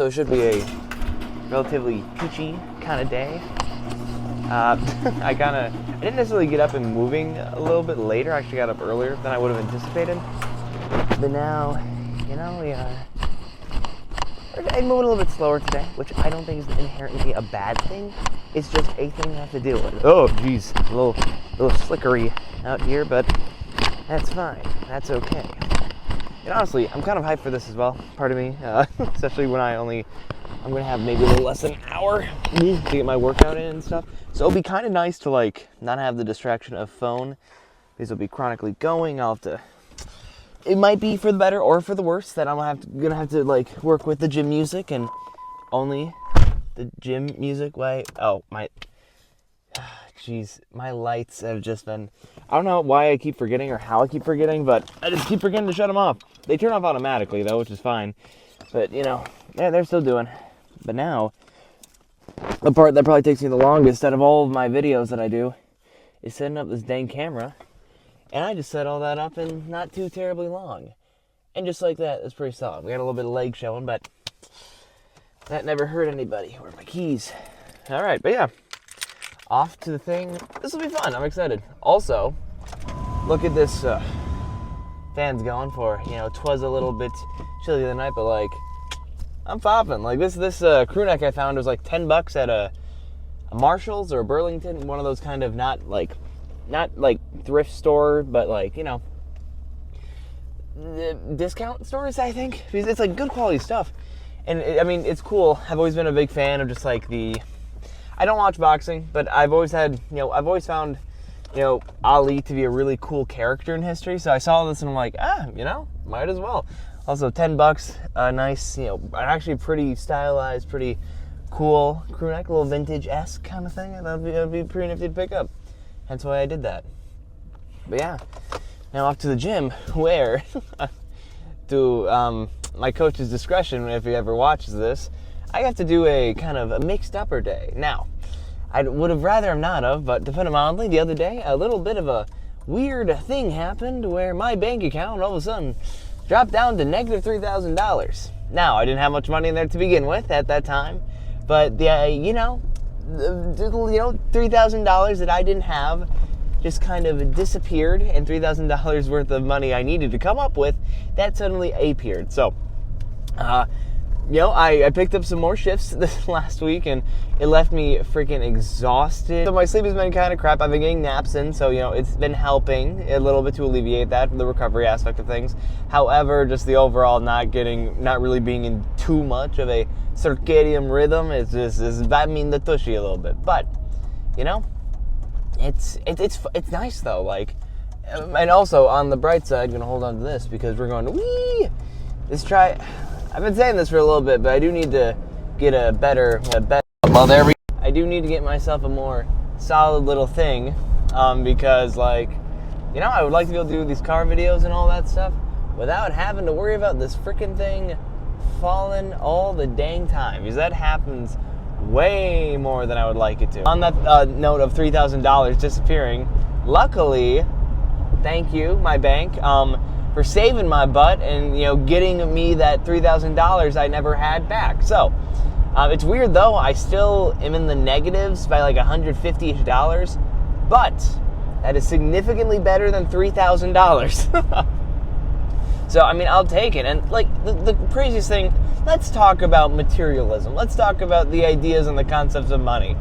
so it should be a relatively peachy kind of day. I didn't necessarily get up and moving a little bit later. I actually got up earlier than I would have anticipated. But now, I move a little bit slower today, which I don't think is inherently a bad thing. It's just a thing I have to deal with. Oh, geez, a little slickery out here, but that's fine. That's okay. And honestly, I'm kind of hyped for this as well. Pardon me, especially when I'm going to have maybe a little less than an hour to get my workout in and stuff. So it'll be kind of nice to not have the distraction of phone, because it'll be chronically going. It might be for the better or for the worse that I'm gonna have to work with the gym music and only the gym music way. Oh my, jeez, my lights have just been. I don't know why I keep forgetting or how I keep forgetting, but I just keep forgetting to shut them off. They turn off automatically though, which is fine. But they're still doing. But now, the part that probably takes me the longest out of all of my videos that I do is setting up this dang camera. And I just set all that up in not too terribly long. And just like that, it's pretty solid. We got a little bit of leg showing, but that never hurt anybody. Where are my keys? All right, but yeah. Off to the thing. This will be fun. I'm excited. Also, look at this fan's going for. 'Twas a little bit chilly the other night, but I'm popping. This crew neck I found was $10 at a Marshall's or a Burlington, one of those kind of not thrift store, but discount stores, I think, because it's good quality stuff. And it's cool. I've always been a big fan of just I don't watch boxing, but I've always found Ali to be a really cool character in history. So I saw this and I'm like, might as well. Also $10, nice, actually pretty stylized, pretty cool crew neck, a little vintage-esque kind of thing. That'd be pretty nifty to pick up. Hence why I did that. But yeah, now off to the gym, where, to my coach's discretion, if he ever watches this, I have to do a kind of a mixed upper day. Now, I would have rather have not have, but to put it mildly, the other day, a little bit of a weird thing happened where my bank account all of a sudden dropped down to negative $3,000. Now, I didn't have much money in there to begin with at that time, but the $3,000 that I didn't have just kind of disappeared, and $3,000 worth of money I needed to come up with, that suddenly appeared. So, I picked up some more shifts this last week, and it left me freaking exhausted. So my sleep has been kind of crap. I've been getting naps in, so, it's been helping a little bit to alleviate that, the recovery aspect of things. However, just the overall not really being in too much of a circadian rhythm, it's batting me in the tushy a little bit. But, it's nice though, and also on the bright side, I'm gonna hold on to this because we're going to I've been saying this for a little bit, but I do need to get a better, I do need to get myself a more solid little thing, because I would like to be able to do these car videos and all that stuff without having to worry about this freaking thing falling all the dang time, because that happens way more than I would like it to. On that note of $3,000 disappearing, luckily, thank you, my bank, for saving my butt and getting me that $3,000 I never had back. So it's weird though, I still am in the negatives by $150-ish, but that is significantly better than $3,000. So I'll take it. And the craziest thing, let's talk about materialism. Let's talk about the ideas and the concepts of money.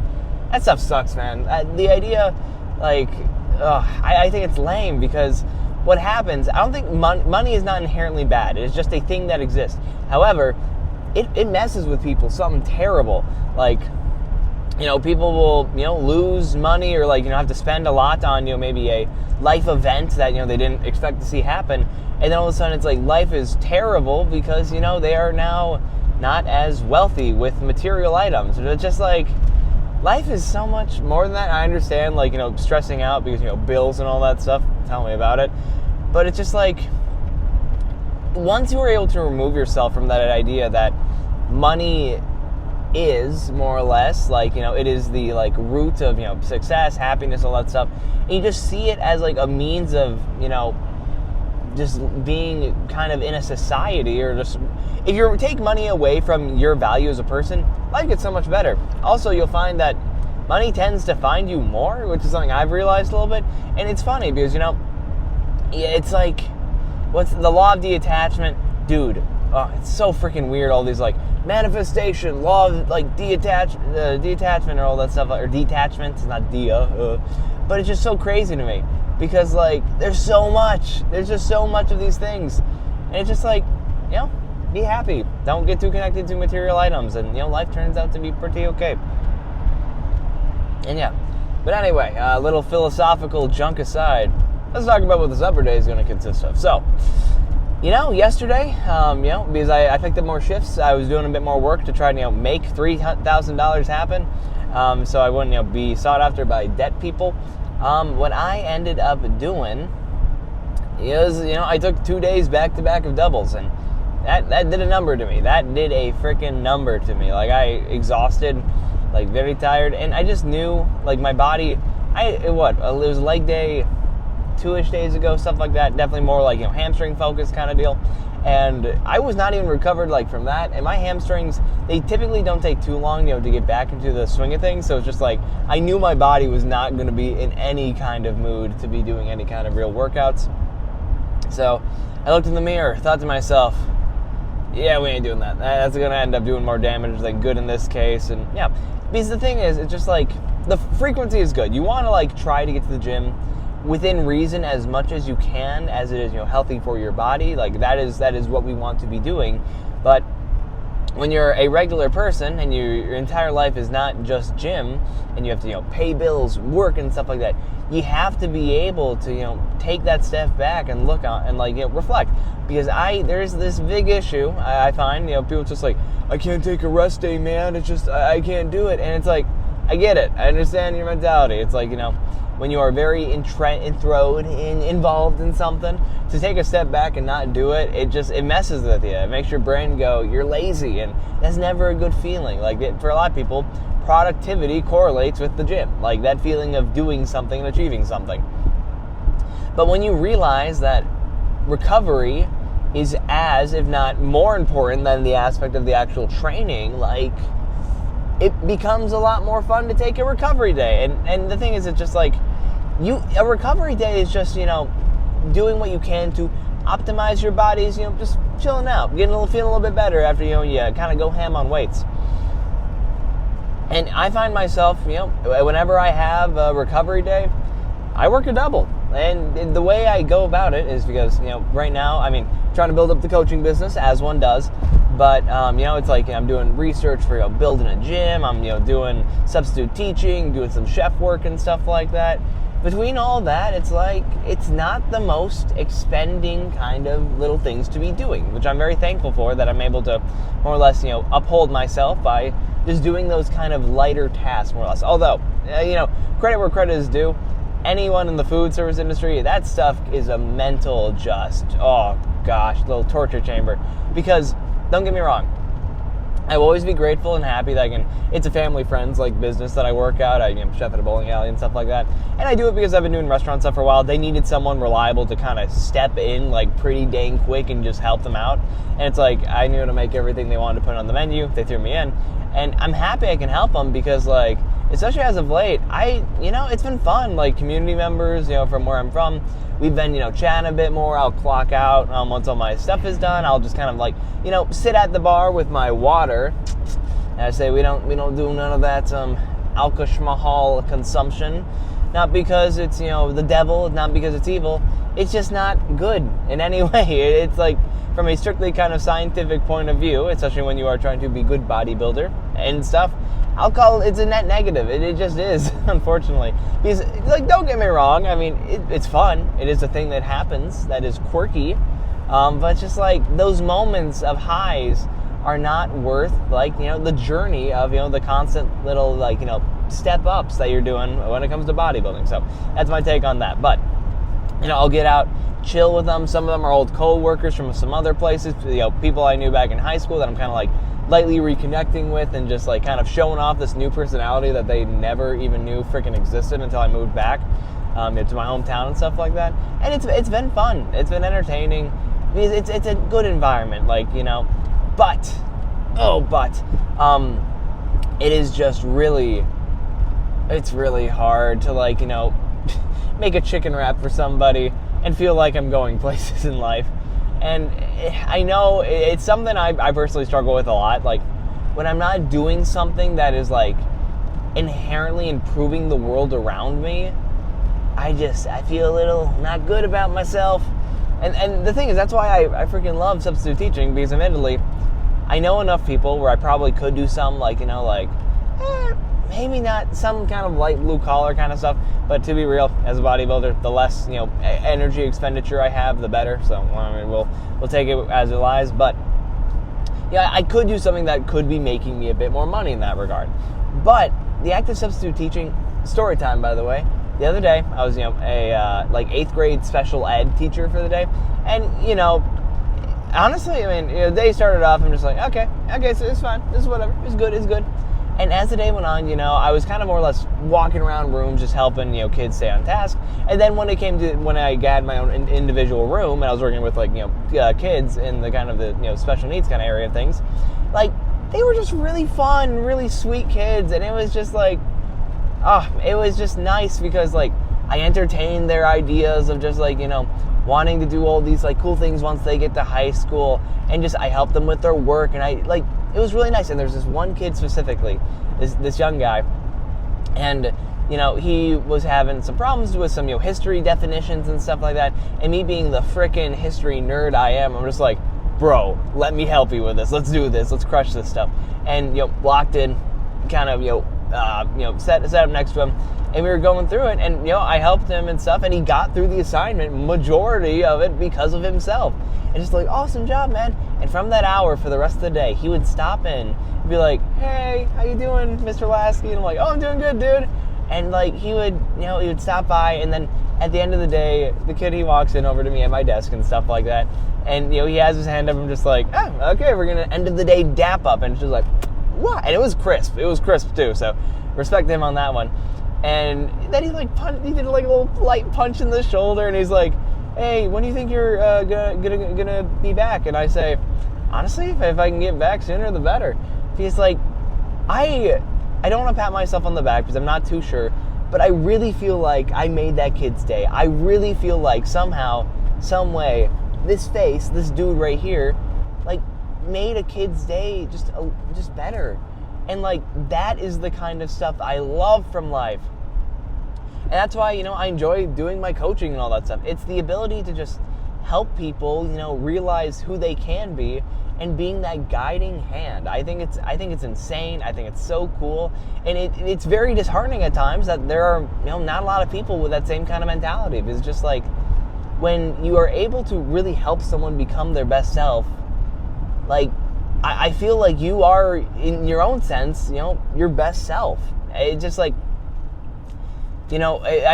That stuff sucks, man. The idea, I think it's lame, because what happens, I don't think money is not inherently bad. It's just a thing that exists. However, it messes with people something terrible. People will, lose money or have to spend a lot on, maybe a life event that, they didn't expect to see happen. And then all of a sudden it's life is terrible because, they are now not as wealthy with material items. It's just life is so much more than that. I understand, stressing out because, bills and all that stuff. Tell me about it. But it's just once you are able to remove yourself from that idea that money is more or less it is the root of success, happiness, all that stuff, and you just see it as a means of just being kind of in a society, or just if you take money away from your value as a person, life gets so much better. Also, you'll find that money tends to find you more, which is something I've realized a little bit. And it's funny because, it's like, what's the law of detachment? Dude, it's so freaking weird, all these like manifestation, law of like detachment or all that stuff, or detachment, it's not but it's just so crazy to me because like there's just so much of these things, and it's just like, be happy, don't get too connected to material items, and life turns out to be pretty okay. And but anyway, a little philosophical junk aside, let's talk about what the supper day is going to consist of. So, yesterday, because I picked up more shifts, I was doing a bit more work to try to, make $3,000 happen, so I wouldn't, be sought after by debt people. What I ended up doing is, I took 2 days back-to-back of doubles, and that did a number to me. That did a freaking number to me. Like, I exhausted, like, very tired, and I just knew, like, my body, it was leg day 2-ish days ago, stuff like that, definitely more like, hamstring focused kind of deal, and I was not even recovered, like, from that, and my hamstrings, they typically don't take too long, to get back into the swing of things, so it's just like, I knew my body was not going to be in any kind of mood to be doing any kind of real workouts, so I looked in the mirror, thought to myself, yeah, we ain't doing that. That's going to end up doing more damage than good in this case. And because the thing is, it's just like, the frequency is good. You want to like try to get to the gym within reason as much as you can, as it is, healthy for your body. Like that is what we want to be doing. But when you're a regular person and your entire life is not just gym, and you have to, pay bills, work and stuff like that, you have to be able to, take that step back and look out and like, reflect. Because there's this big issue I find, people just like, I can't take a rest day, man. It's just, I can't do it. And it's like, I get it. I understand your mentality. It's like, when you are very involved in something, to take a step back and not do it, it messes with you. It makes your brain go, you're lazy. And that's never a good feeling. Like, for a lot of people, productivity correlates with the gym. Like, that feeling of doing something and achieving something. But when you realize that recovery is as, if not more important than the aspect of the actual training, like, it becomes a lot more fun to take a recovery day. And the thing is, it's just like, a recovery day is just, doing what you can to optimize your body's, just chilling out, feeling a little bit better after, you kind of go ham on weights. And I find myself, whenever I have a recovery day, I work a double. And the way I go about it is because, right now, trying to build up the coaching business, as one does. But, it's like I'm doing research for, building a gym. I'm, doing substitute teaching, doing some chef work and stuff like that. Between all that, it's like, it's not the most expending kind of little things to be doing, which I'm very thankful for, that I'm able to more or less, uphold myself by just doing those kind of lighter tasks, more or less. Although, credit where credit is due. Anyone in the food service industry, that stuff is a mental little torture chamber. Because, don't get me wrong, I will always be grateful and happy that it's a family friends like business that I work out. I chef at a bowling alley and stuff like that. And I do it because I've been doing restaurant stuff for a while. They needed someone reliable to kind of step in like pretty dang quick and just help them out. And it's like, I knew how to make everything they wanted to put on the menu. They threw me in. And I'm happy I can help them because, like, especially as of late, it's been fun. Like, community members, from where I'm from, we've been, chatting a bit more. I'll clock out once all my stuff is done. I'll just kind of like, sit at the bar with my water. And I say we don't do none of that alcohol consumption. Not because it's, the devil, not because it's evil. It's just not good in any way. It's like, from a strictly kind of scientific point of view, especially when you are trying to be a good bodybuilder and stuff, alcohol, it's a net negative. It just is, unfortunately. Because, like, don't get me wrong. It's fun. It is a thing that happens that is quirky. But just like those moments of highs are not worth, like, the journey of, the constant little, like, step ups that you're doing when it comes to bodybuilding. So that's my take on that. But, I'll get out, chill with them. Some of them are old co-workers from some other places, people I knew back in high school that I'm kind of like lightly reconnecting with, and just like kind of showing off this new personality that they never even knew freaking existed until I moved back. to my hometown and stuff like that. And it's been fun. It's been entertaining. It's a good environment, but it is just really, it's really hard to make a chicken wrap for somebody and feel like I'm going places in life. And I know it's something I personally struggle with a lot. Like, when I'm not doing something that is inherently improving the world around me, I feel a little not good about myself. And the thing is, that's why I freaking love substitute teaching, because admittedly, I know enough people where I probably could do some maybe not some kind of light blue collar kind of stuff, but to be real, as a bodybuilder, the less energy expenditure I have, the better. So we'll take it as it lies. But yeah, I could do something that could be making me a bit more money in that regard. But the active substitute teaching, story time, by the way. The other day, I was, a 8th grade special ed teacher for the day. And, honestly, the day started off, I'm just like, okay, so it's fine. This is whatever. It's good. And as the day went on, I was kind of more or less walking around rooms just helping, kids stay on task. And then when I had my own individual room and I was working with, kids in the kind of the, special needs kind of area of things, they were just really fun, really sweet kids. And it was just it was just nice because I entertained their ideas of just wanting to do all these cool things once they get to high school, and just I helped them with their work, and it was really nice. And there's this one kid specifically, this young guy, and he was having some problems with some history definitions and stuff like that. And me being the frickin' history nerd I am, I'm just like, bro, let me help you with this. Let's do this. Let's crush this stuff. And locked in, kind of set up next to him, and we were going through it, and I helped him and stuff, and he got through the assignment, majority of it because of himself. And just awesome job, man. And from that hour for the rest of the day, he would stop in and be like, hey, how you doing, Mr. Lasky? And I'm like, oh, I'm doing good, dude. And he would stop by, and then at the end of the day, the kid, he walks in over to me at my desk and stuff like that, and he has his hand up, and I'm just like, oh, okay, we're gonna end of the day dap up. And it's just like, what? And it was crisp too, so respect him on that one. And then he did a little light punch in the shoulder, and he's like, hey, when do you think you're gonna be back? And I say, honestly, if I can get back sooner, the better. He's like, I don't want to pat myself on the back because I'm not too sure, but I really feel like I made that kid's day. I really feel like somehow, some way, this dude right here, made a kid's day just better. And that is the kind of stuff I love from life. And that's why, I enjoy doing my coaching and all that stuff. It's the ability to just help people, realize who they can be, and being that guiding hand. I think it's insane. I think it's so cool. And it's very disheartening at times that there are, not a lot of people with that same kind of mentality. It's just when you are able to really help someone become their best self, I feel like you are, in your own sense, your best self. It's just I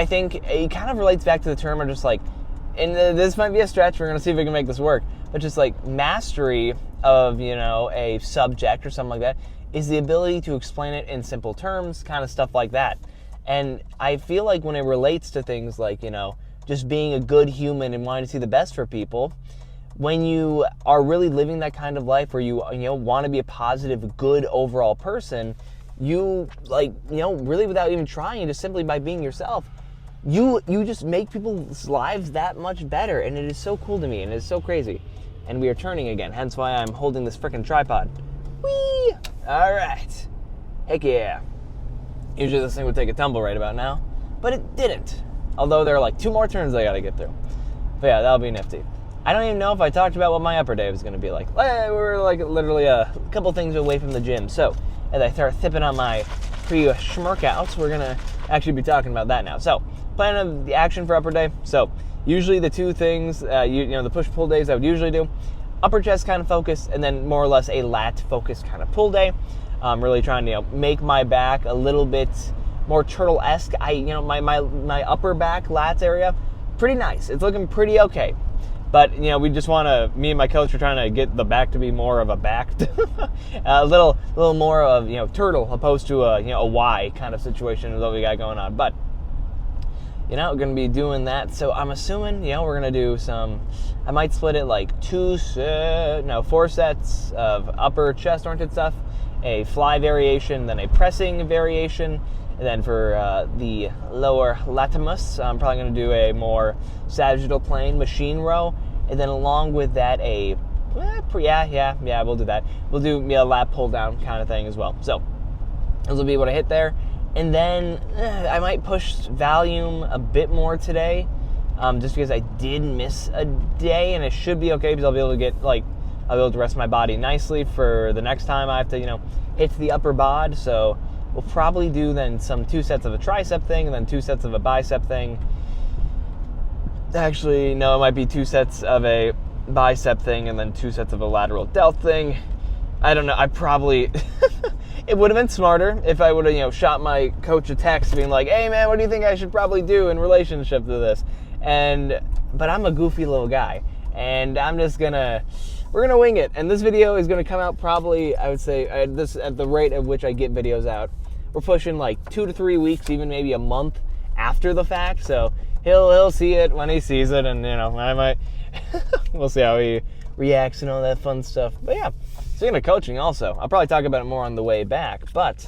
think it kind of relates back to the term of just and this might be a stretch, we're going to see if we can make this work, but just mastery of, a subject or something like that is the ability to explain it in simple terms, kind of stuff like that. And I feel like when it relates to things just being a good human and wanting to see the best for people, when you are really living that kind of life where you want to be a positive, good overall person, you really without even trying, just simply by being yourself, you just make people's lives that much better. And it is so cool to me, and it is so crazy. And we are turning again, hence why I'm holding this frickin' tripod. Whee! All right. Heck yeah. Usually this thing would take a tumble right about now, but it didn't. Although there are 2 more turns I gotta get through. But yeah, that'll be nifty. I don't even know if I talked about what my upper day was going to be like. We're literally a couple things away from the gym. So as I start thipping on my pre-schmirkouts, we're going to actually be talking about that now. So plan of the action for upper day. So usually the 2 things, the push-pull days I would usually do, upper chest kind of focus, and then more or less a lat focus kind of pull day. I'm really trying to make my back a little bit more turtle-esque. My upper back lats area, pretty nice. It's looking pretty okay. But, we just want to, me and my coach are trying to get the back to be more of a back, a little more of, turtle opposed to a Y kind of situation is what we got going on. But, going to be doing that. So I'm assuming, we're going to do I might split it like 4 sets of upper chest-oriented stuff, a fly variation, then a pressing variation, and then for the lower latimus, I'm probably going to do a more sagittal plane machine row, and then along with that we'll do that. We'll do a lat pull down kind of thing as well. So those will be what I hit there. And then I might push volume a bit more today, just because I did miss a day, and it should be okay because I'll be able to rest my body nicely for the next time I have to, hit the upper bod. So we'll probably do then 2 sets of a tricep thing and then 2 sets of a bicep thing. Actually, no, it might be 2 sets of a bicep thing and then 2 sets of a lateral delt thing. I don't know. I probably it would have been smarter if I would have, shot my coach a text being like, "Hey man, what do you think I should probably do in relationship to this?" But I'm a goofy little guy, and we're gonna wing it. And this video is gonna come out probably, I would say, at the rate at which I get videos out, we're pushing like 2 to 3 weeks, even maybe a month after the fact. So he'll see it when he sees it, and I might we'll see how he reacts and all that fun stuff. But yeah, speaking of coaching also, I'll probably talk about it more on the way back, but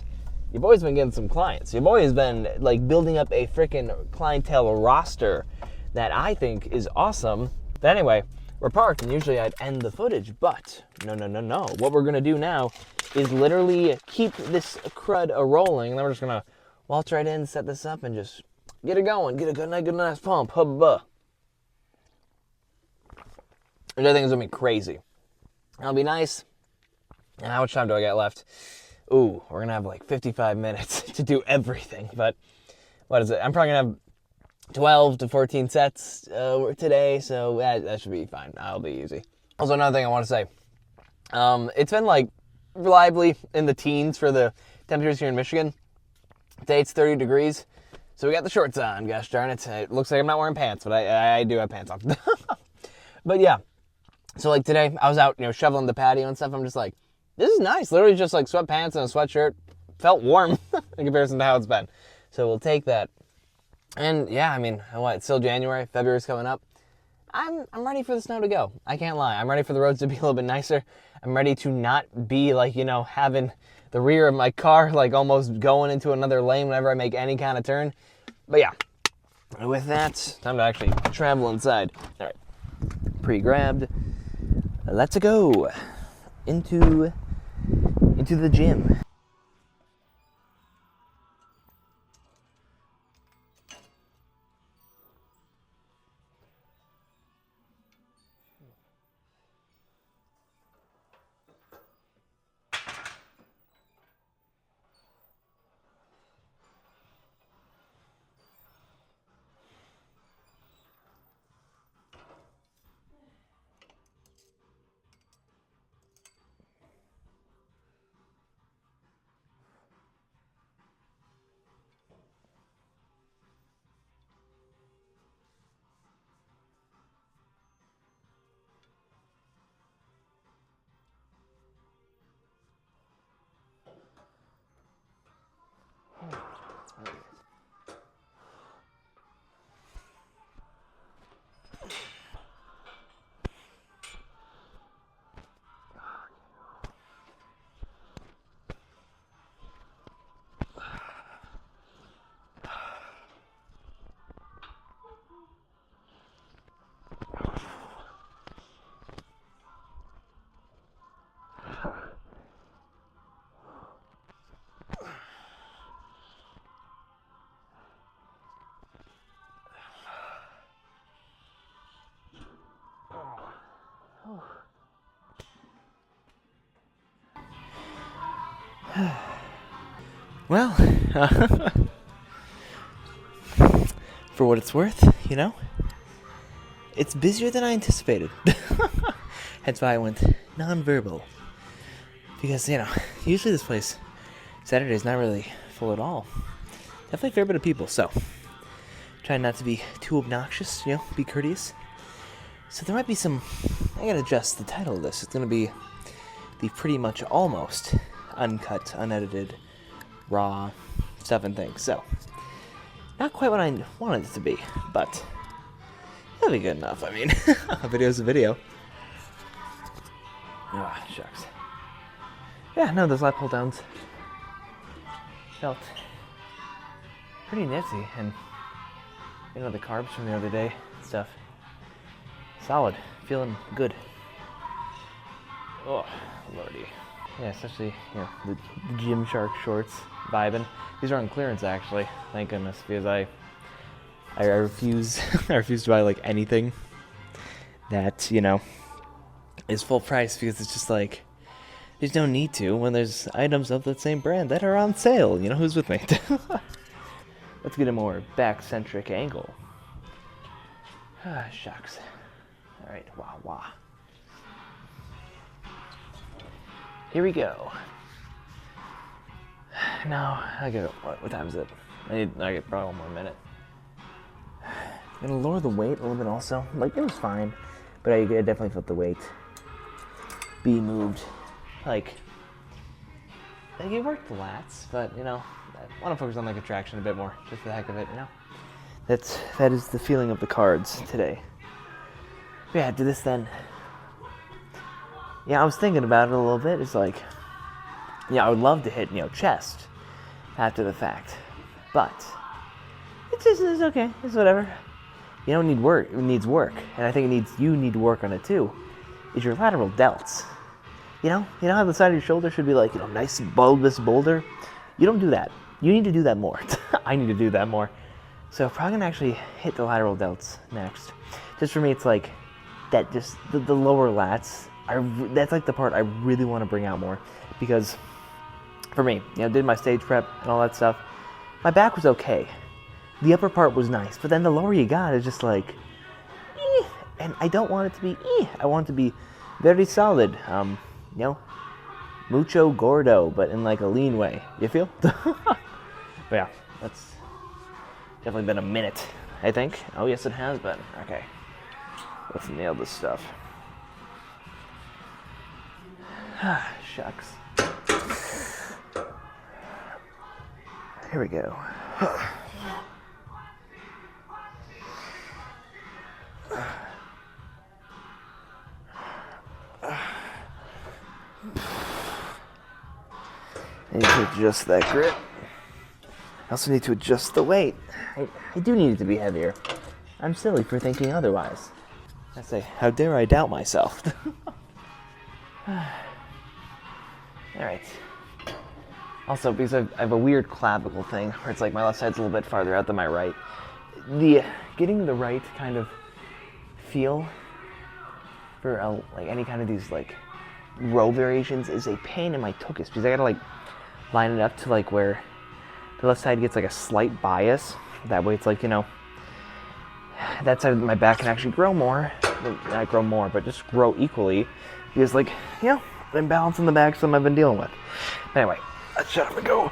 your boy's been getting some clients. Your boy has been building up a freaking clientele roster that I think is awesome. But anyway, we're parked, and usually I'd end the footage, but no. What we're gonna do now is literally keep this crud rolling, and then we're just gonna waltz right in, set this up, and just get it going, get a good nice pump, hubba. Which I think is gonna be crazy. It'll be nice. And how much time do I got left? Ooh, we're gonna have 55 minutes to do everything, but what is it? I'm probably gonna have 12 to 14 sets today, so that should be fine. That'll be easy. Also, another thing I want to say. It's been reliably in the teens for the temperatures here in Michigan. Today it's 30 degrees, so we got the shorts on, gosh darn it. It looks like I'm not wearing pants, but I do have pants on. But yeah, so today I was out, shoveling the patio and stuff. I'm just this is nice. Literally just sweatpants and a sweatshirt. Felt warm in comparison to how it's been. So we'll take that. And yeah, it's still January, February's coming up. I'm ready for the snow to go. I can't lie. I'm ready for the roads to be a little bit nicer. I'm ready to not be having the rear of my car almost going into another lane whenever I make any kind of turn. But yeah, with that, time to actually travel inside. All right, pre-grabbed. Let's go into the gym. Well, for what it's worth, it's busier than I anticipated. That's why I went non-verbal. Because, usually this place, Saturday's not really full at all. Definitely a fair bit of people, so trying not to be too obnoxious, be courteous. So there might be I gotta adjust the title of this. It's gonna be the pretty much almost uncut, unedited, raw stuff and things. So Not quite what I wanted it to be, but it'll be good enough. I mean, a video's a video. Ah, shucks. Yeah, no, those lap pull downs felt pretty nifty, and you know, the carbs from the other day stuff, solid, feeling good. Oh, lordy. Yeah, especially, you know, the Gymshark shorts vibing. These are on clearance, actually. Thank goodness, because I refuse I refuse to buy like anything that, you know, is full price, because it's just like there's no need to when there's items of that same brand that are on sale. You know, who's with me? Let's get a more back-centric angle. Ah, shucks. All right, wah. Here we go. Now, I got, what time is it? I get probably one more minute. I'm gonna lower the weight a little bit also. Like, it was fine, but I definitely felt the weight be moved. Like it worked the lats, but, you know, I want to focus on the contraction a bit more, just for the heck of it, you know? That is the feeling of the cards today. But yeah, do this then. Yeah, I was thinking about it a little bit. It's like, yeah, I would love to hit, you know, chest after the fact, but it's okay. It's whatever. You don't need work. It needs work, and I think you need to work on it too. Is your lateral delts. You know how the side of your shoulder should be like, you know, nice bulbous boulder. You don't do that. You need to do that more. I need to do that more. So I'm probably gonna actually hit the lateral delts next. Just for me, it's like that. Just the lower lats. That's like the part I really want to bring out more, because for me, you know, did my stage prep and all that stuff. My back was okay. The upper part was nice, but then the lower you got is just like, and I don't want it to be. I want it to be very solid. You know, mucho gordo, but in like a lean way. You feel? But yeah, that's definitely been a minute, I think. Oh yes, it has been. Okay, let's nail this stuff. Shucks. Here we go. I need to adjust that grip. I also need to adjust the weight. I do need it to be heavier. I'm silly for thinking otherwise. I say, how dare I doubt myself? Alright. Also, because I have a weird clavicle thing, where it's like my left side's a little bit farther out than my right. Getting the right kind of feel for like any kind of these like row variations is a pain in my tuchus, because I gotta like line it up to like where the left side gets like a slight bias. That way it's like, you know, that side of my back can actually grow more. Not grow more, but just grow equally. Because, like, you know, imbalance in the back, something I've been dealing with. Anyway, let's shut up and go.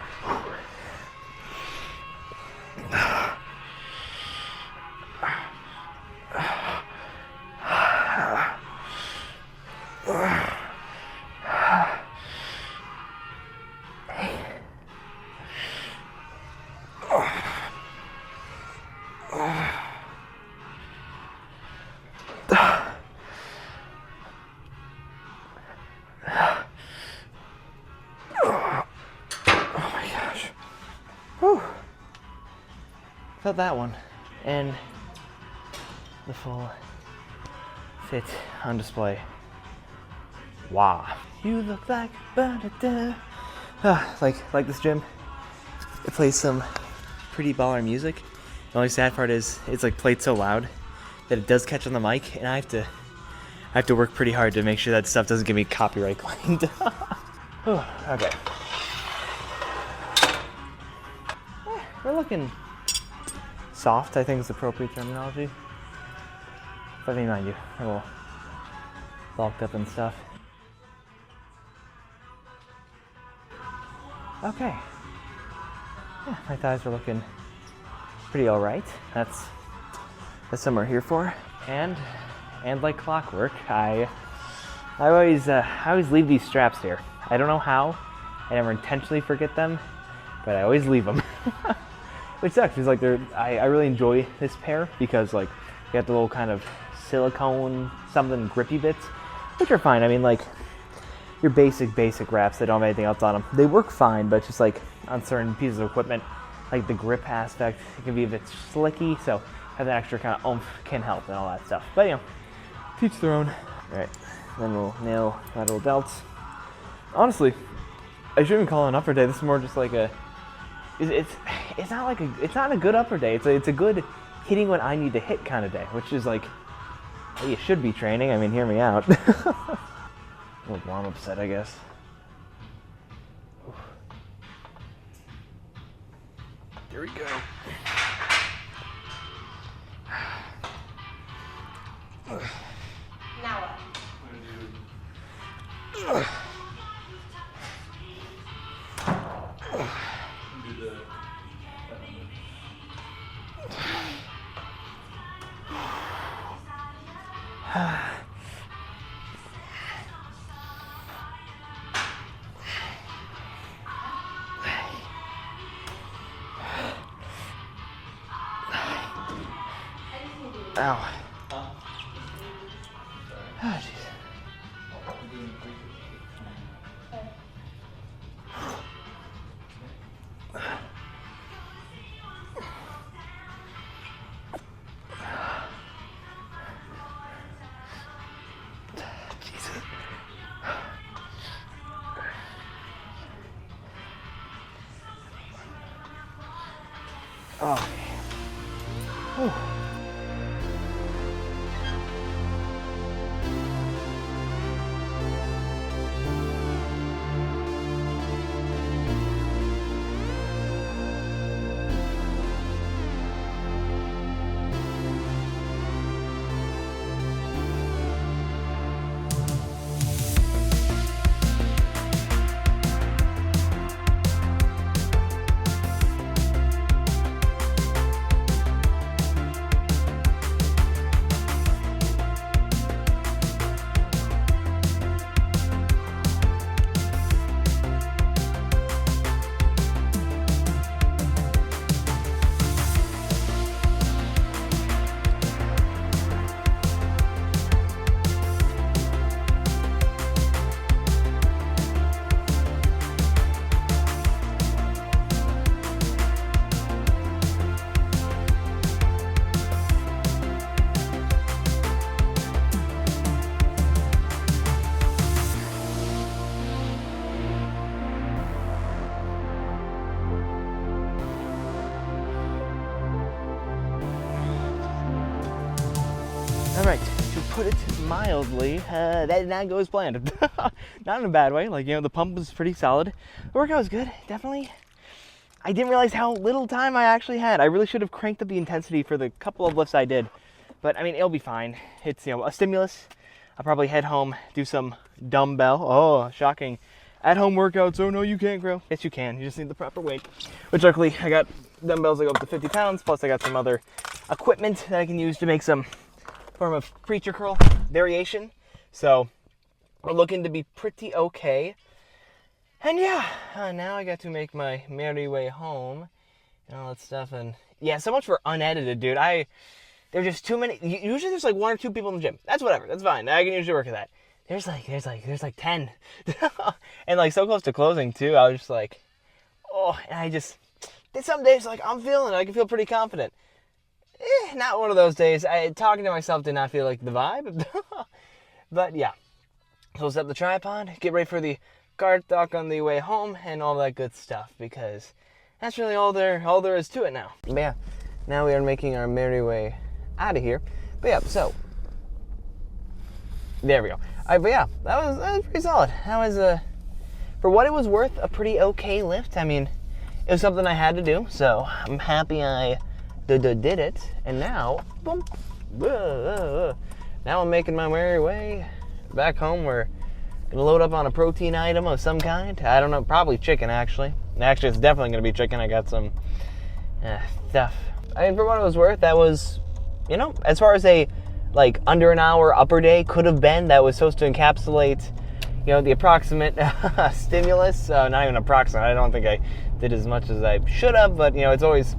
Felt that one, and the full fit on display. Wow, you look like ba-da-da. Like this gym. It plays some pretty baller music. The only sad part is it's like played so loud that it does catch on the mic, and I have to work pretty hard to make sure that stuff doesn't get me copyright claimed. Okay. We're looking soft, I think is the appropriate terminology. Let me mind you, a little bulked up and stuff. Okay. Yeah, my thighs are looking pretty alright. That's something we're here for. And like clockwork, I always leave these straps here. I don't know how. I never intentionally forget them, but I always leave them. which sucks because like I really enjoy this pair because like you got the little kind of silicone something grippy bits, which are fine. I mean, like your basic wraps that don't have anything else on them, they work fine, but just like on certain pieces of equipment, like the grip aspect, it can be a bit slicky, so having that extra kind of oomph can help and all that stuff. But you know, teach their own. All right, then we'll nail lateral delts. Honestly, I shouldn't even call it an upper day. This is more just like a, it's not a good upper day. It's a good hitting what I need to hit kind of day, which is like, well, you should be training. I mean, hear me out. A little warm-up set, I guess. Here we go. Now what? Ow. Oh, jeez. Jesus. Oh. Whew. All right, to put it mildly, that did not go as planned. Not in a bad way. Like, you know, the pump was pretty solid. The workout was good, definitely. I didn't realize how little time I actually had. I really should have cranked up the intensity for the couple of lifts I did. But, I mean, it'll be fine. It's, you know, a stimulus. I'll probably head home, do some dumbbell. Oh, shocking. At-home workouts. Oh, no, you can't, grow. Yes, you can. You just need the proper weight. Which, luckily, I got dumbbells that go up to 50 pounds. Plus, I got some other equipment that I can use to make some form of preacher curl variation. So we're looking to be pretty okay. And yeah, now I got to make my merry way home and all that stuff. And yeah, so much for unedited, dude. There's just too many. Usually there's like 1 or 2 people in the gym. That's whatever. That's fine. I can usually work with that. There's like 10. And like so close to closing too. I was just like, oh, and I just did some days like I'm feeling it. I can feel pretty confident. Not one of those days. Talking to myself did not feel like the vibe. But yeah. So set up the tripod, get ready for the cart dock on the way home, and all that good stuff, because that's really all there is to it now. But yeah, now we are making our merry way out of here. But yeah, so there we go. But yeah, that was pretty solid. That was for what it was worth, a pretty okay lift. I mean, it was something I had to do, so I'm happy I did it. And now, boom, now I'm making my merry way back home. We're gonna load up on a protein item of some kind. I don't know, probably chicken actually. Actually, it's definitely gonna be chicken. I got some stuff. I mean, for what it was worth, that was, you know, as far as a like under an hour upper day could have been, that was supposed to encapsulate, you know, the approximate stimulus. Not even approximate. I don't think I did as much as I should have, but you know, it's always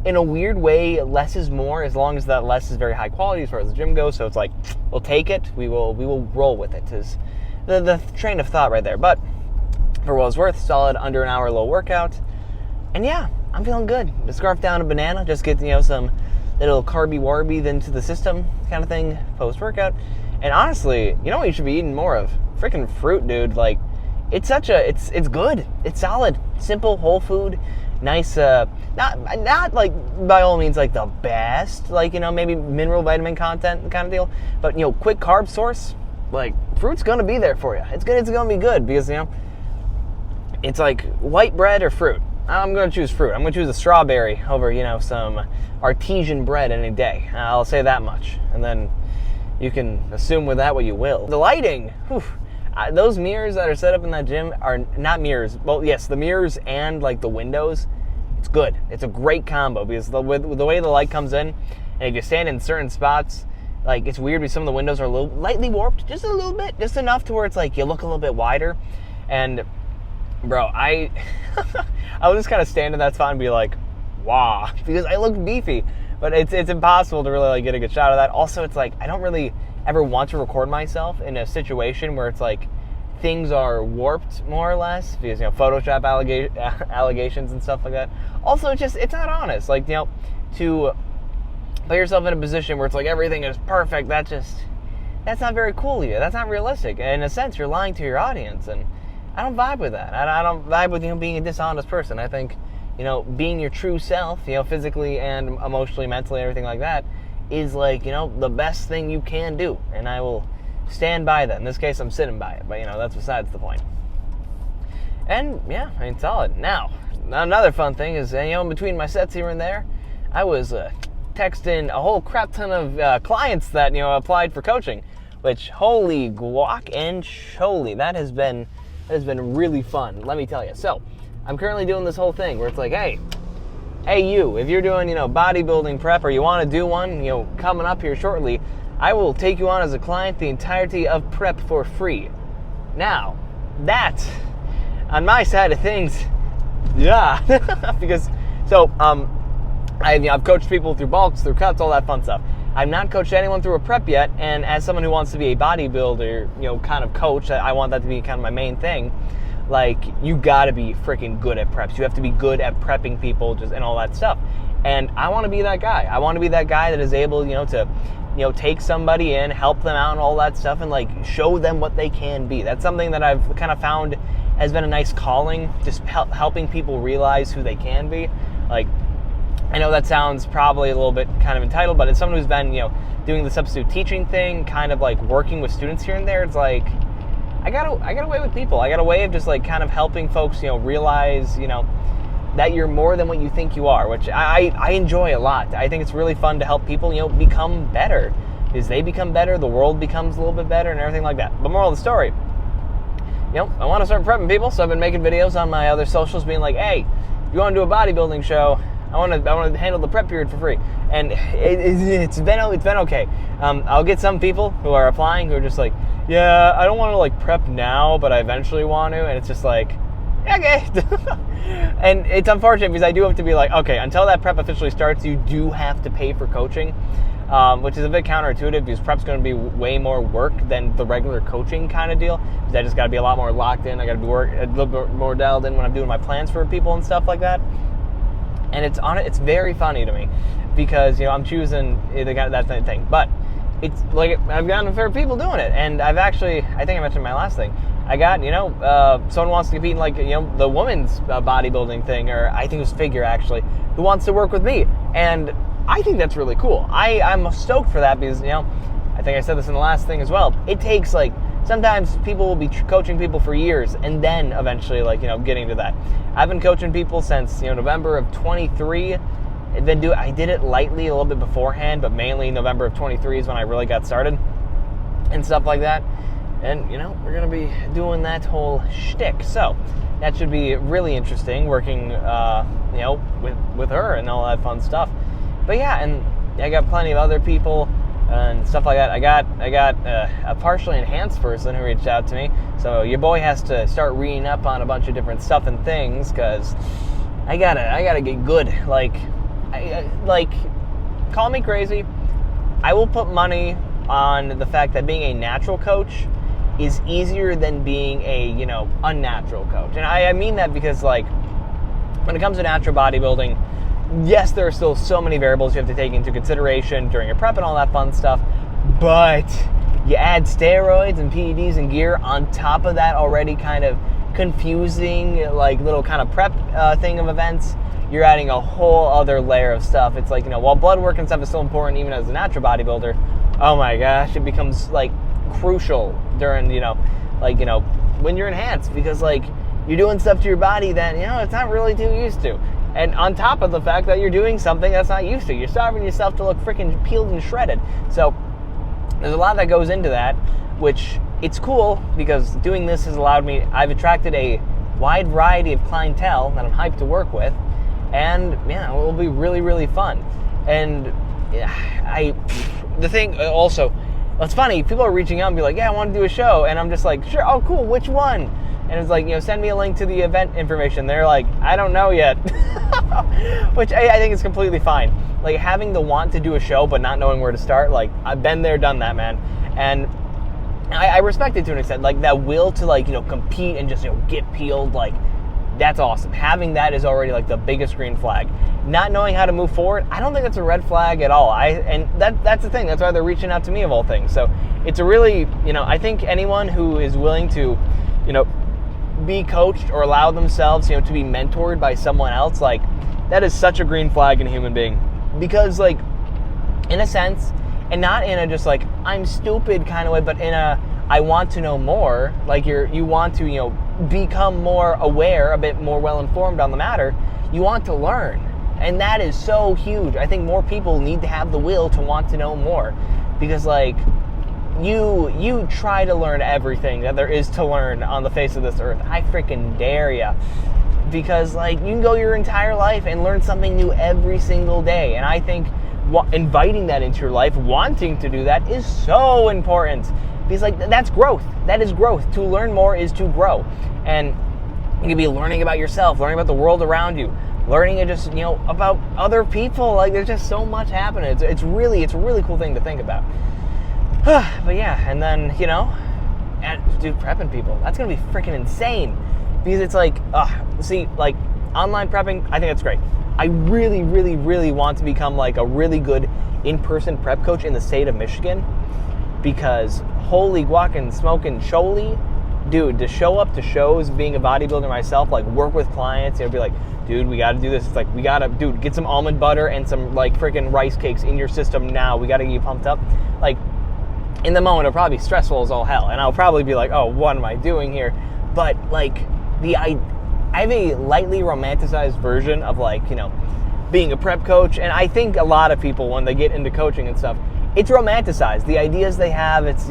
in a weird way, less is more, as long as that less is very high quality as far as the gym goes. So it's like, we'll take it, we will roll with it, is the train of thought right there. But for what it's worth, solid under an hour low workout. And yeah, I'm feeling good. Just scarf down a banana, just get, some little carby-warby into the system kind of thing post-workout. And honestly, you know what you should be eating more of? Freaking fruit, dude. Like, it's good. It's solid. Simple, whole food. Nice, not like, by all means, like, the best, like, maybe mineral vitamin content kind of deal. But, quick carb source, like, fruit's gonna be there for you. It's gonna be good because, it's like white bread or fruit. I'm going to choose fruit. I'm going to choose a strawberry over, some artesian bread any day. I'll say that much. And then you can assume with that what you will. The lighting, those mirrors that are set up in that gym are not mirrors. Well, yes, the mirrors and, like, the windows, it's good. It's a great combo because with the way the light comes in, and if you stand in certain spots, like, it's weird because some of the windows are a little lightly warped, just a little bit, just enough to where it's like you look a little bit wider. And bro, I would just kind of stand in that spot and be like, wow, because I look beefy. But it's impossible to really, like, get a good shot of that. Also, it's like, I don't really ever want to record myself in a situation where it's like things are warped more or less because, Photoshop allegations and stuff like that. Also, it's not honest. Like, to put yourself in a position where it's like everything is perfect, that's not very cool of you. That's not realistic. And in a sense, you're lying to your audience, and I don't vibe with that. I don't vibe with being a dishonest person. I think, being your true self, physically and emotionally, mentally, everything like that, is like, the best thing you can do. And I will stand by that. In this case, I'm sitting by it. But, that's besides the point. And, yeah, solid. Now, another fun thing is, in between my sets here and there, I was texting a whole crap ton of clients that, applied for coaching. Which, holy guac and choli, that has been really fun, let me tell you. So, I'm currently doing this whole thing where it's like, hey you, if you're doing, bodybuilding prep or you want to do one, coming up here shortly, I will take you on as a client the entirety of prep for free. Now, that, on my side of things, yeah, because, so, I've coached people through bulks, through cuts, all that fun stuff. I've not coached anyone through a prep yet, and as someone who wants to be a bodybuilder, kind of coach, I want that to be kind of my main thing. Like, you gotta be freaking good at preps. You have to be good at prepping people and all that stuff. And I want to be that guy. I want to be that guy that is able, to take somebody in, help them out and all that stuff, and, like, show them what they can be. That's something that I've kind of found has been a nice calling, just helping people realize who they can be. Like, I know that sounds probably a little bit kind of entitled, but as someone who's been, doing the substitute teaching thing, kind of like working with students here and there, it's like, I got a way with people. I got a way of just, like, kind of helping folks, realize, that you're more than what you think you are, which I enjoy a lot. I think it's really fun to help people, become better. As they become better, the world becomes a little bit better and everything like that. But moral of the story, I want to start prepping people, so I've been making videos on my other socials being like, hey, if you want to do a bodybuilding show, I want to handle the prep period for free. And it's been okay. I'll get some people who are applying who are just like, yeah, I don't want to, like, prep now, but I eventually want to. And it's just like, okay. And it's unfortunate because I do have to be like, okay, until that prep officially starts, you do have to pay for coaching, which is a bit counterintuitive because prep's going to be way more work than the regular coaching kind of deal. Because I just got to be a lot more locked in. I got to be a little bit more dialed in when I'm doing my plans for people and stuff like that. And it's very funny to me because, I'm choosing that thing. But it's like I've gotten a fair people doing it. And I've actually, I think I mentioned my last thing, I got, someone wants to compete in, like, the women's bodybuilding thing, or I think it was figure actually, who wants to work with me. And I think that's really cool. I'm stoked for that because, I think I said this in the last thing as well. It takes, like, sometimes people will be coaching people for years and then eventually, like, getting to that. I've been coaching people since, November of 23. I did it lightly a little bit beforehand, but mainly November of 23 is when I really got started and stuff like that. And, we're going to be doing that whole shtick. So that should be really interesting working, with her and all that fun stuff. But yeah, and I got plenty of other people and stuff like that. I got a partially enhanced person who reached out to me. So your boy has to start reading up on a bunch of different stuff and things because I gotta get good. Like, like, call me crazy, I will put money on the fact that being a natural coach is easier than being a, unnatural coach. And I mean that because, like, when it comes to natural bodybuilding, yes, there are still so many variables you have to take into consideration during your prep and all that fun stuff, but you add steroids and PEDs and gear on top of that already kind of confusing, like, little kind of prep thing of events. You're adding a whole other layer of stuff. It's like, while blood work and stuff is still important even as a natural bodybuilder, oh my gosh, it becomes, like, crucial during, when you're enhanced, because, like, you're doing stuff to your body that, it's not really too used to. And on top of the fact that you're doing something that's not used to, you're starving yourself to look freaking peeled and shredded. So there's a lot that goes into that, which it's cool because doing this has allowed me, I've attracted a wide variety of clientele that I'm hyped to work with. And yeah, it will be really, really fun. And the thing also, it's funny, people are reaching out and be like, yeah, I want to do a show. And I'm just like, sure, oh cool, which one? And it's like, send me a link to the event information. They're like, I don't know yet. Which I think is completely fine. Like, having the want to do a show but not knowing where to start, like, I've been there, done that, man. And I respect it to an extent. Like, that will to, like, compete and just, get peeled, like, that's awesome. Having that is already, like, the biggest green flag. Not knowing how to move forward, I don't think that's a red flag at all. And that's the thing. That's why they're reaching out to me of all things. So it's a really, I think anyone who is willing to, be coached or allow themselves, to be mentored by someone else, like, that is such a green flag in a human being. Because, like, in a sense, and not in a just, like, I'm stupid kind of way, but in a, I want to know more, like, you want to, become more aware, a bit more well-informed on the matter, you want to learn. And that is so huge. I think more people need to have the will to want to know more. Because, like, you try to learn everything that there is to learn on the face of this earth. I freaking dare ya. Because, like, you can go your entire life and learn something new every single day. And I think inviting that into your life, wanting to do that, is so important. Because, like, that's growth. That is growth. To learn more is to grow. And you can be learning about yourself, learning about the world around you, learning just, about other people. Like, there's just so much happening. It's a really cool thing to think about. But yeah, and then, prepping people. That's going to be freaking insane. Because it's like, like, online prepping, I think that's great. I really, really, really want to become, like, a really good in-person prep coach in the state of Michigan. Because holy guackin' smoking choli, dude, to show up to shows, being a bodybuilder myself, like, work with clients, be like, dude, we got to do this. It's like, we got to, dude, get some almond butter and some, like, freaking rice cakes in your system now. We got to get you pumped up. Like, in the moment, it'll probably be stressful as all hell. And I'll probably be like, oh, what am I doing here? But, like, I have a lightly romanticized version of, like, being a prep coach. And I think a lot of people, when they get into coaching and stuff, it's romanticized. The ideas they have, it's,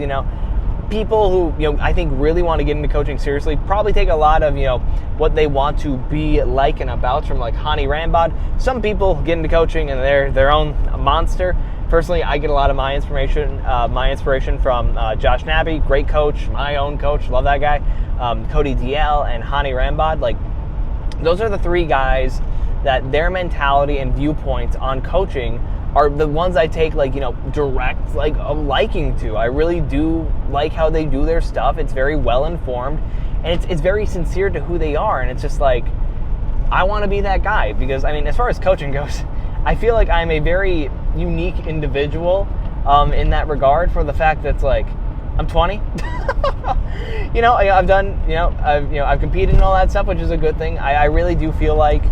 people who, I think really want to get into coaching seriously probably take a lot of, what they want to be like and about from, like, Hani Rambod. Some people get into coaching and they're their own monster. Personally, I get a lot of my inspiration from Josh Nabby, great coach, my own coach, love that guy. Cody DL and Hani Rambod, like, those are the three guys that their mentality and viewpoints on coaching are the ones I take, like, direct, like, a liking to. I really do like how they do their stuff. It's very well informed, and it's very sincere to who they are. And it's just like, I want to be that guy because, I mean, as far as coaching goes, I feel like I'm a very unique individual in that regard, for the fact that it's like, I'm 20. I've done, I've competed and all that stuff, which is a good thing. I really do feel like,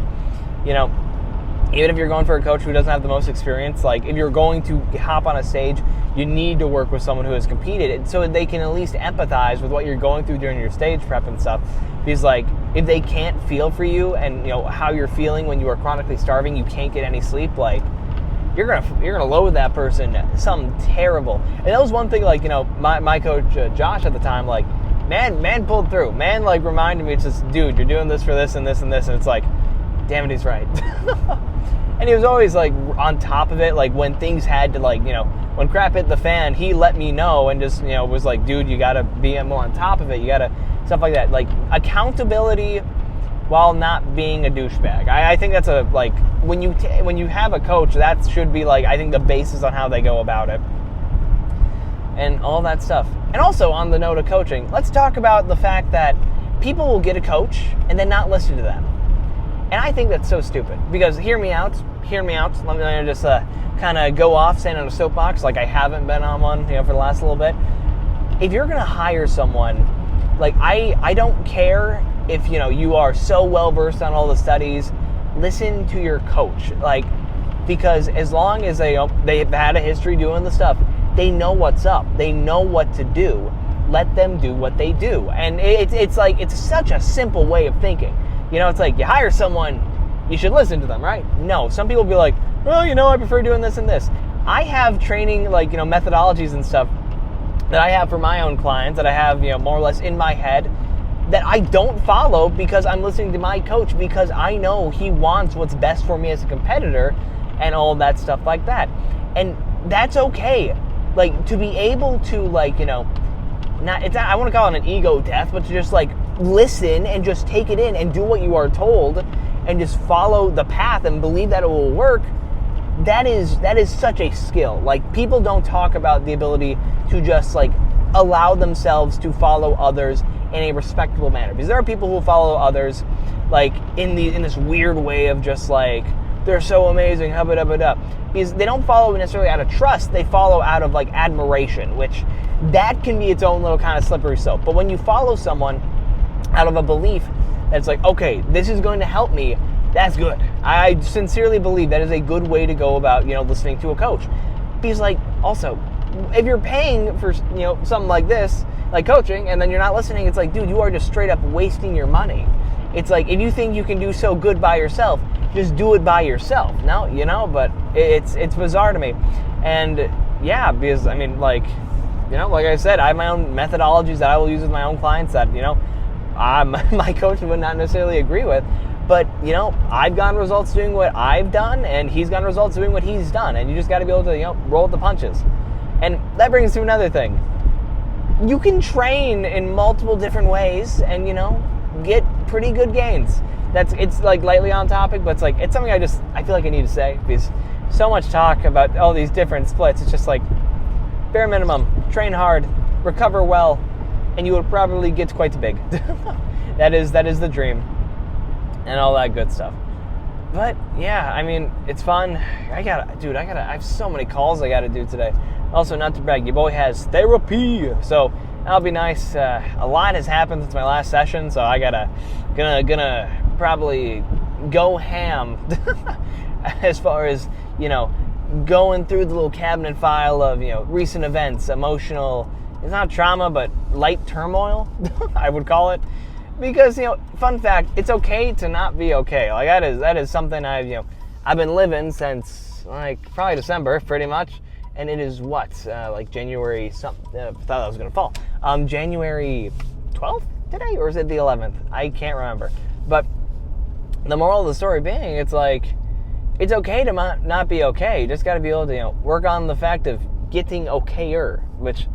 even if you're going for a coach who doesn't have the most experience, like, if you're going to hop on a stage, you need to work with someone who has competed so they can at least empathize with what you're going through during your stage prep and stuff. Because, like, if they can't feel for you and, how you're feeling when you are chronically starving, you can't get any sleep, like, you're gonna load that person something terrible. And that was one thing, like, my coach Josh at the time, like, man pulled through. Man, like, reminded me, it's just, dude, you're doing this for this and this and this, and it's like, damn it, he's right. And he was always, like, on top of it, like, when things had to, like, when crap hit the fan, he let me know and just, was like, dude, you gotta be more on top of it, you gotta, stuff like that. Like, accountability while not being a douchebag. I think that's when you have a coach, that should be I think the basis on how they go about it. And all that stuff. And also, on the note of coaching, let's talk about the fact that people will get a coach and then not listen to them. And I think that's so stupid. Because, hear me out. Let me just kind of go off, stand on a soapbox like I haven't been on one for the last little bit. If you're going to hire someone, I don't care if, you are so well-versed on all the studies, listen to your coach. Because as long as they've had a history doing the stuff, they know what's up. They know what to do. Let them do what they do. And it's such a simple way of thinking. It's you hire someone, you should listen to them, right? No, some people be like, well, I prefer doing this and this. I have training, methodologies and stuff that I have for my own clients that I have, more or less in my head that I don't follow because I'm listening to my coach because I know he wants what's best for me as a competitor and all that stuff like that. And that's okay. To be able to, I want to call it an ego death, but to just, listen and just take it in and do what you are told and just follow the path and believe that it will work, that is such a skill. People don't talk about the ability to just, allow themselves to follow others in a respectable manner. Because there are people who follow others, in this weird way of just, they're so amazing, hubba-dubba-dub. Because they don't follow necessarily out of trust, they follow out of admiration, which that can be its own little kind of slippery slope. But when you follow someone out of a belief that's okay, this is going to help me, that's good. I sincerely believe that is a good way to go about, listening to a coach. Because also, if you're paying for, something like this, like coaching, and then you're not listening, it's dude, you are just straight up wasting your money. It's if you think you can do so good by yourself, just do it by yourself. No, but it's bizarre to me. And yeah, because like I said, I have my own methodologies that I will use with my own clients that, my coach would not necessarily agree with. But, I've gotten results doing what I've done, and he's gotten results doing what he's done. And you just got to be able to, roll with the punches. And that brings us to another thing. You can train in multiple different ways and, get pretty good gains. It's lightly on topic, but it's something I feel like I need to say, because so much talk about all these different splits. It's just bare minimum, train hard, recover well, and you will probably get quite big. That is the dream, and all that good stuff. But yeah, I mean, it's fun. I have so many calls I gotta do today. Also, not to brag, your boy has therapy, so that'll be nice. A lot has happened since my last session, so I gonna probably go ham as far as, going through the little cabinet file of, recent events, emotional, it's not trauma, but light turmoil, I would call it. Because, fun fact, it's okay to not be okay. That is something I've been living since, probably December, pretty much. And it is what? January something. I thought that was going to fall. January 12th today? Or is it the 11th? I can't remember. But the moral of the story being, it's okay to not be okay. You just got to be able to, work on the fact of getting okayer. Which,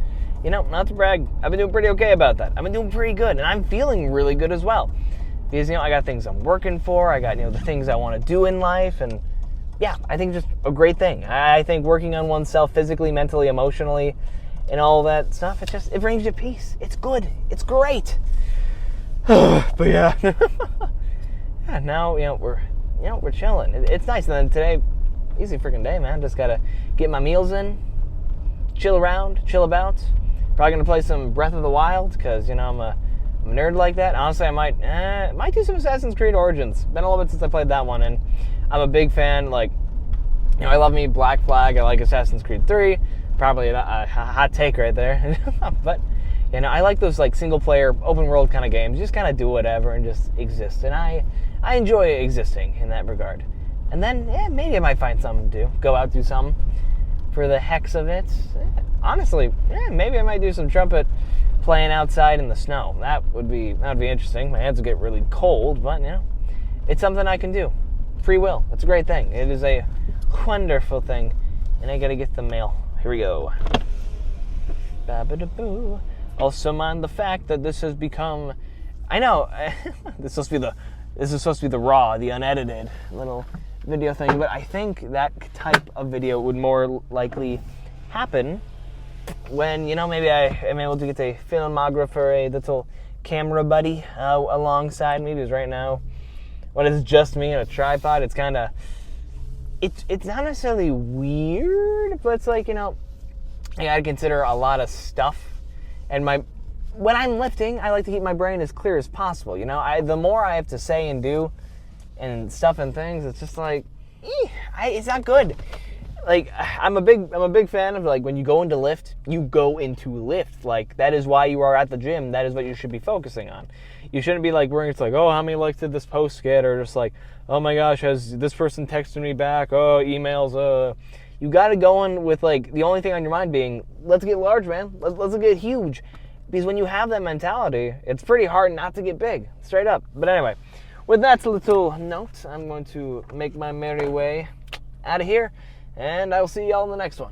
not to brag, I've been doing pretty okay about that. I've been doing pretty good. And I'm feeling really good as well. Because, I got things I'm working for. I got, the things I want to do in life. And yeah, I think just a great thing. I think working on oneself physically, mentally, emotionally, and all that stuff, it brings you peace. It's good. It's great. But yeah. Yeah, now, we're chilling. It's nice. And then today, easy freaking day, man. Just gotta get my meals in, chill around, chill about. Probably gonna play some Breath of the Wild, because, I'm a nerd like that. Honestly, I might do some Assassin's Creed Origins. Been a little bit since I played that one, and I'm a big fan. I love me Black Flag. I like Assassin's Creed 3. Probably a hot take right there. But, I like those single player, open world kind of games. You just kind of do whatever and just exist. And I enjoy existing in that regard. And then, maybe I might find something to do. Go out, do something for the hex of it. Honestly, maybe I might do some trumpet playing outside in the snow. That would be interesting. My hands would get really cold, but, it's something I can do. Free will. It's a great thing. It is a wonderful thing. And I gotta get the mail. Here we go. Ba-ba-da-boo. Also mind the fact that this has become... I know, this is supposed to be This is supposed to be the raw, the unedited little video thing, but I think that type of video would more likely happen when, maybe I am able to get a filmographer, a little camera buddy alongside me, because right now, when it's just me and a tripod, it's kind of, it's not necessarily weird, but it's like, I gotta consider a lot of stuff, and when I'm lifting, I like to keep my brain as clear as possible, the more I have to say and do and stuff and things, it's just like, it's not good. Like, I'm a big fan of, like, when you go into lift, you go into lift. Like, that is why you are at the gym. That is what you should be focusing on. You shouldn't be, like, worrying, it's like, oh, how many likes did this post get? Or just like, oh my gosh, has this person texted me back? Oh, emails, You gotta go in with, like, the only thing on your mind being, let's get large, man. Let's get huge. Because when you have that mentality, it's pretty hard not to get big. Straight up. But anyway, with that little note, I'm going to make my merry way out of here. And I will see y'all in the next one.